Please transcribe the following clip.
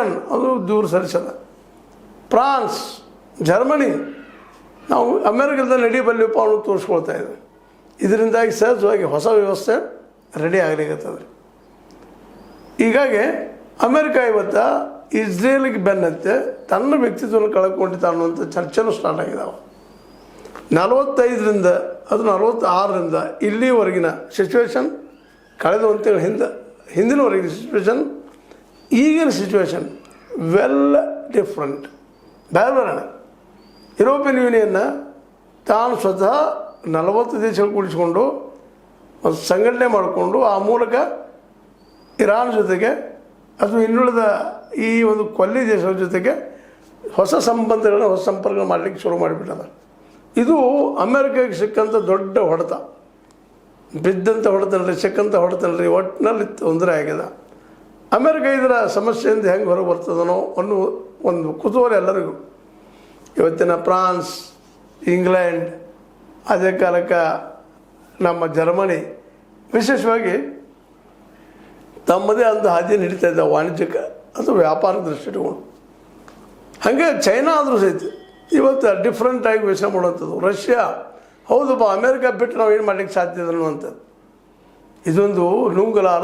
Britain ಅದು ದೂರ ಸರಿಸಲ್ಲ, France, Germany ನಾವು ಅಮೇರಿಕದಲ್ಲಿ ನಡೀಬಲ್ಲಿಪ್ಪ ಅವನು ತೋರಿಸ್ಕೊಳ್ತಾ ಇದ್ವಿ. ಇದರಿಂದಾಗಿ ಸಹಜವಾಗಿ ಹೊಸ ವ್ಯವಸ್ಥೆ ರೆಡಿ ಆಗಲಿಕ್ಕತ್ತದ್ರಿ. ಹೀಗಾಗಿ ಅಮೇರಿಕ ಇವತ್ತು ಇಸ್ರೇಲಿಗೆ ಬೆನ್ನತ್ತೆ ತನ್ನ ವ್ಯಕ್ತಿತ್ವವನ್ನು ಕಳ್ಕೊಂಡಿದ್ದ ಅನ್ನುವಂಥ ಚರ್ಚೆನೂ ಸ್ಟಾರ್ಟ್ ಆಗಿದ್ದಾವೆ. 45ರಿಂದ ಅದು 46ರಿಂದ ಇಲ್ಲಿವರೆಗಿನ ಸಿಚುವೇಶನ್, ಕಳೆದ ಅಂತೇಳಿ ಹಿಂದಿನವರೆಗಿನ ಸಿಚುವೇಶನ್, ಈಗಿನ ಸಿಚುವೇಶನ್ ವೆಲ್ ಡಿಫ್ರೆಂಟ್, ಬೇರೆ ಬೇರೆ. ಯುರೋಪಿಯನ್ ಯೂನಿಯನ್ನ ತಾನು ಸ್ವತಃ 40 ದೇಶಗಳು ಕೂಡಿಸಿಕೊಂಡು ಒಂದು ಸಂಘಟನೆ ಮಾಡಿಕೊಂಡು ಆ ಮೂಲಕ ಇರಾನ್ ಜೊತೆಗೆ ಅದು ಇನ್ನುಳಿದ ಈ ಒಂದು ಕೊಲ್ಲಿ ದೇಶಗಳ ಜೊತೆಗೆ ಹೊಸ ಸಂಬಂಧಗಳನ್ನ, ಹೊಸ ಸಂಪರ್ಕ ಮಾಡಲಿಕ್ಕೆ ಶುರು ಮಾಡಿಬಿಟ್ಟದ. ಇದು ಅಮೇರಿಕಾಗೆ ಸಿಕ್ಕಂಥ ದೊಡ್ಡ ಹೊಡೆತ, ಬಿದ್ದಂಥ ಹೊಡೆತನರಿ, ಸಿಕ್ಕಂಥ ಹೊಡೆತನರಿ, ಒಟ್ಟಿನಲ್ಲಿ ತೊಂದರೆ ಆಗ್ಯದ. ಅಮೇರಿಕ ಇದರ ಸಮಸ್ಯೆಯಿಂದ ಹೆಂಗೆ ಹೊರಗೆ ಬರ್ತದನೋ ಅನ್ನೋ ಒಂದು ಕುತೂಹಲ ಎಲ್ಲರಿಗೂ. ಇವತ್ತಿನ ಫ್ರಾನ್ಸ್, ಇಂಗ್ಲೆಂಡ್, ಅದೇ ಕಾಲಕ್ಕೆ ನಮ್ಮ ಜರ್ಮನಿ ವಿಶೇಷವಾಗಿ ತಮ್ಮದೇ ಆದ ಹಾದಿಯನ್ನು ಹಿಡಿತಾ ಇದ್ದ ವಾಣಿಜ್ಯಕ್ಕೆ ಅಥವಾ ವ್ಯಾಪಾರ ದೃಷ್ಟಿಕೋನ. ಹಾಗೆ ಚೈನಾ ಆದರೂ ಸಹಿತ ಇವತ್ತು ಡಿಫ್ರೆಂಟಾಗಿ ಯೋಚನೆ ಮಾಡುವಂಥದ್ದು. ರಷ್ಯಾ ಹೌದಪ್ಪ, ಅಮೇರಿಕ ಬಿಟ್ಟು ನಾವು ಏನು ಮಾಡಲಿಕ್ಕೆ ಸಾಧ್ಯ ಅನ್ನುವಂಥದ್ದು. ಇದೊಂದು ನುಂಗಲಾರ